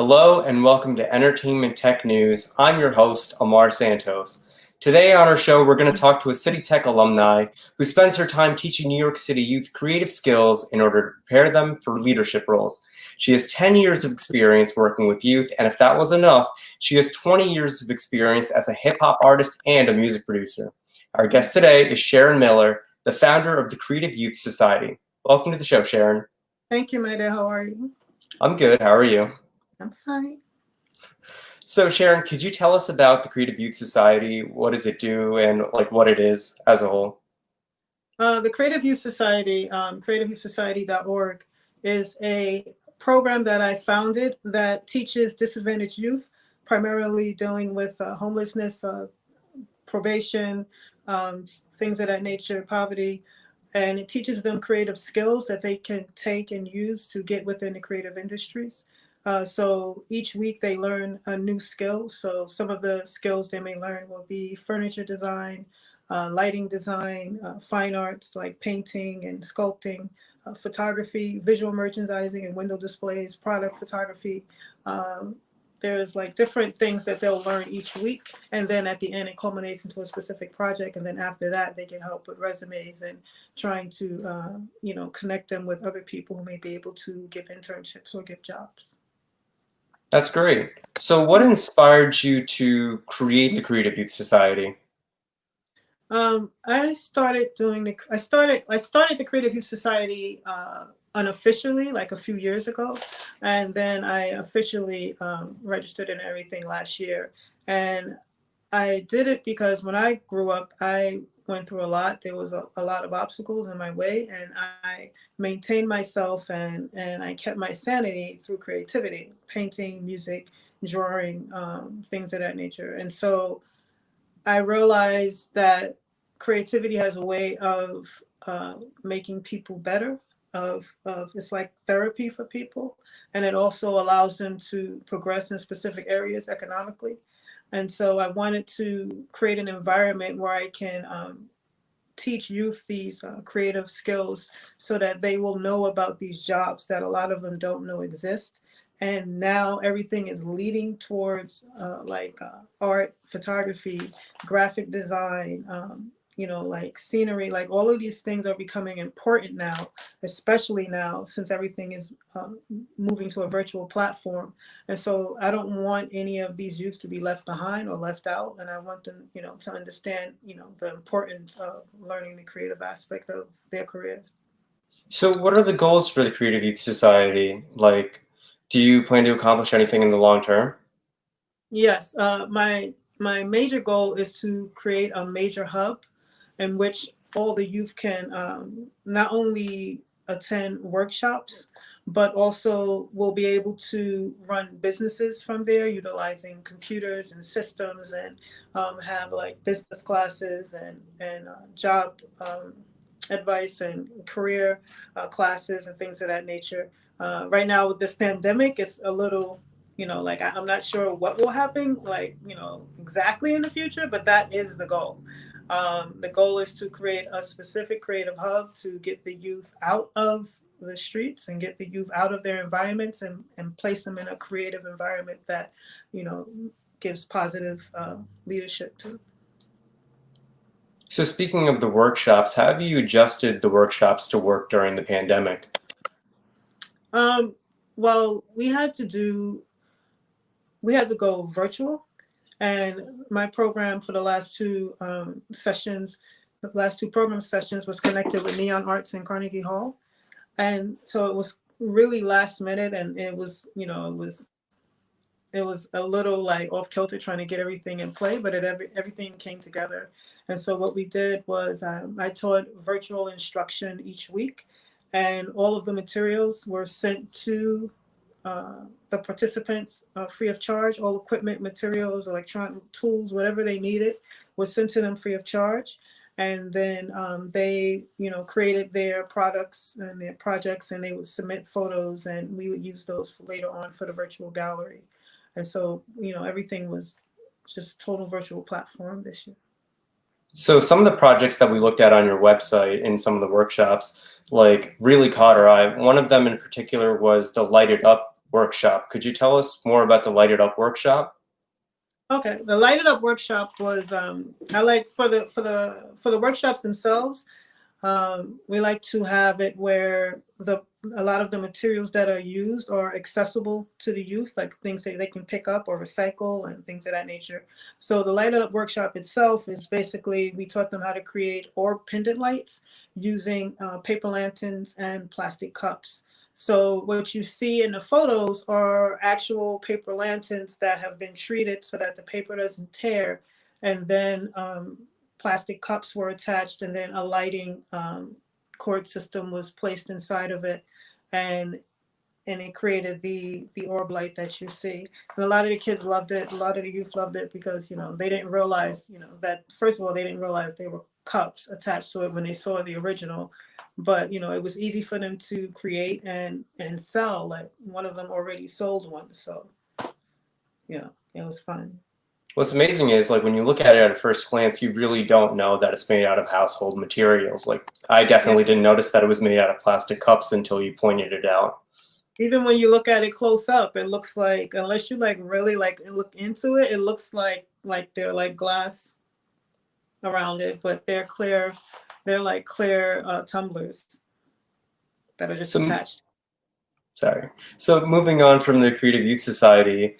Hello and welcome to Entertainment Tech News. I'm your host, Amar Santos. Today on our show, we're going to talk to a City Tech alumni who spends her time teaching New York City youth creative skills in order to prepare them for leadership roles. She has 10 years of experience working with youth, and if that was enough, she has 20 years of experience as a hip-hop artist and a music producer. Our guest today is Sharon Miller, the founder of the Creative Youth Society. Welcome to the show, Sharon. Thank you, Maida. How are you? I'm good. How are you? I'm fine. So Sharon, could you tell us about the Creative Youth Society? What does it do and what it is as a whole? The Creative Youth Society, creativeyouthsociety.org, is a program that I founded that teaches disadvantaged youth, primarily dealing with homelessness, probation, things of that nature, poverty. And it teaches them creative skills that they can take and use to get within the creative industries. So each week they learn a new skill. So some of the skills they may learn will be furniture design, lighting design, fine arts like painting and sculpting, photography, visual merchandising and window displays, product photography. There's different things that they'll learn each week. And then at the end, it culminates into a specific project. And then after that, they get help with resumes and trying to, connect them with other people who may be able to give internships or give jobs. That's great. So what inspired you to create the Creative Youth Society? I started the Creative Youth Society unofficially a few years ago, and then I officially registered and everything last year. And I did it because when I grew up, I went through a lot. There was a lot of obstacles in my way, and I maintained myself and I kept my sanity through creativity, painting, music, drawing, things of that nature. And so I realized that creativity has a way of making people better. It's like therapy for people, and it also allows them to progress in specific areas economically. And so I wanted to create an environment where I can teach youth these creative skills so that they will know about these jobs that a lot of them don't know exist. And now everything is leading towards art, photography, graphic design, scenery, all of these things are becoming important now, especially now since everything is moving to a virtual platform. And so I don't want any of these youth to be left behind or left out. And I want them, to understand, the importance of learning the creative aspect of their careers. So what are the goals for the Creative Youth Society? Do you plan to accomplish anything in the long term? Yes, my major goal is to create a major hub in which all the youth can not only attend workshops, but also will be able to run businesses from there, utilizing computers and systems, and have business classes and job advice and career classes and things of that nature. Right now with this pandemic, it's a little, I'm not sure what will happen, exactly in the future, but that is the goal. The goal is to create a specific creative hub to get the youth out of the streets and get the youth out of their environments and place them in a creative environment that, gives positive leadership to. So speaking of the workshops, how have you adjusted the workshops to work during the pandemic? Well, we had to go virtual. And my program for the last two program sessions was connected with Neon Arts in Carnegie Hall. And so it was really last minute, and it was a little off kilter trying to get everything in play, but everything came together. And so what we did was I taught virtual instruction each week, and all of the materials were sent to the participants free of charge. All equipment, materials, electronic tools, whatever they needed was sent to them free of charge. And then they, created their products and their projects, and they would submit photos, and we would use those later on for the virtual gallery. And so, everything was just total virtual platform this year. So some of the projects that we looked at on your website in some of the workshops, really caught our eye. One of them in particular was the Light It Up workshop. Could you tell us more about the Light It Up workshop? Okay, the Light It Up workshop was I like for the workshops themselves. We like to have it where a lot of the materials that are used are accessible to the youth, like things that they can pick up or recycle and things of that nature. So the Light It Up workshop itself is basically, we taught them how to create orb pendant lights using paper lanterns and plastic cups. So what you see in the photos are actual paper lanterns that have been treated so that the paper doesn't tear. And then plastic cups were attached, and then a lighting cord system was placed inside of it. And it created the orb light that you see. And a lot of the kids loved it. A lot of the youth loved it because, they didn't realize, that first of all, they didn't realize they were cups attached to it when they saw the original. But, it was easy for them to create and sell. Like one of them already sold one. So, it was fun. What's amazing is, like, when you look at it at first glance, you really don't know that it's made out of household materials. Like, I definitely didn't notice that it was made out of plastic cups until you pointed it out. Even when you look at it close up, it looks like, unless you really look into it, it looks like they're like glass around it, but they're clear. They're like clear tumblers that are just attached. Sorry. So moving on from the Creative Youth Society,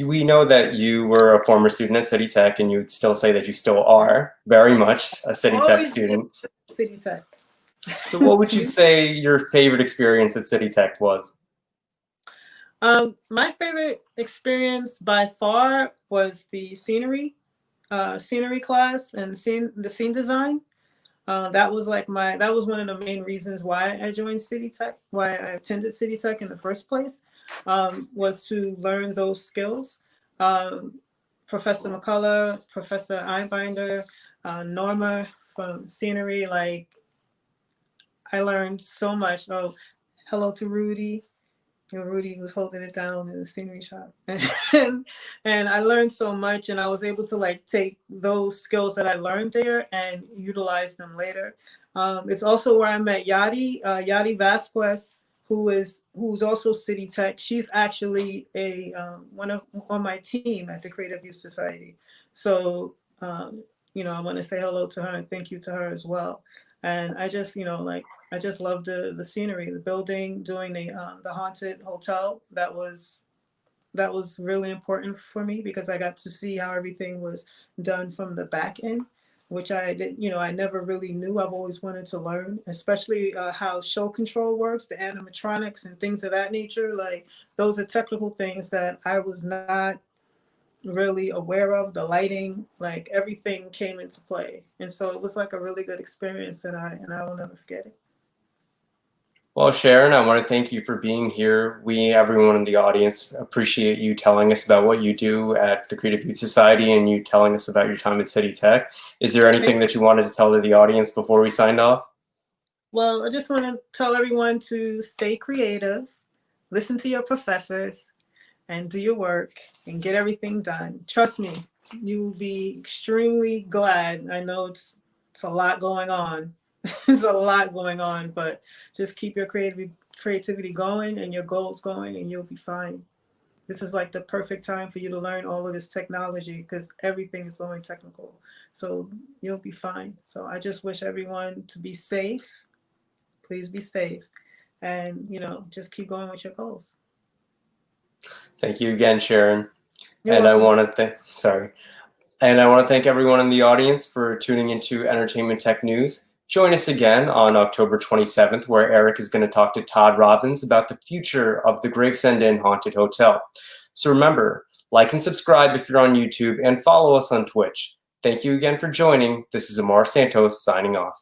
we know that you were a former student at City Tech, and you would still say that you still are very much a City Tech student. City Tech. So what would you say your favorite experience at City Tech was? My favorite experience by far was the scenery class and the scene design. That was one of the main reasons why I joined City Tech, why I attended City Tech in the first place, was to learn those skills. Professor McCullough, Professor Einbinder, Norma from scenery, like I learned so much. Oh, hello to Rudy. Rudy was holding it down in the scenery shop. and I learned so much, and I was able to take those skills that I learned there and utilize them later. It's also where I met Yadi Vasquez, who's also City Tech. She's actually on my team at the Creative Youth Society. So, I want to say hello to her and thank you to her as well. And I just, I just love the scenery, the building, doing the haunted hotel. That was really important for me because I got to see how everything was done from the back end, which I didn't, I never really knew. I've always wanted to learn, especially how show control works, the animatronics and things of that nature. Like those are technical things that I was not really aware of. The lighting, like everything came into play. And so it was like a really good experience, and I will never forget it. Well, Sharon, I want to thank you for being here. We, everyone in the audience, appreciate you telling us about what you do at the Creative Youth Society and you telling us about your time at City Tech. Is there anything that you wanted to tell to the audience before we signed off? Well, I just want to tell everyone to stay creative, listen to your professors, and do your work and get everything done. Trust me, you'll be extremely glad. I know it's a lot going on. There's a lot going on, but just keep your creativity going and your goals going, and you'll be fine. This is like the perfect time for you to learn all of this technology because everything is going technical. So you'll be fine. So I just wish everyone to be safe. Please be safe. And, just keep going with your goals. Thank you again, Sharon. You're and welcome. I want to thank everyone in the audience for tuning into Entertainment Tech News. Join us again on October 27th, where Eric is going to talk to Todd Robbins about the future of the Gravesend Inn Haunted Hotel. So remember, like and subscribe if you're on YouTube, and follow us on Twitch. Thank you again for joining. This is Amar Santos signing off.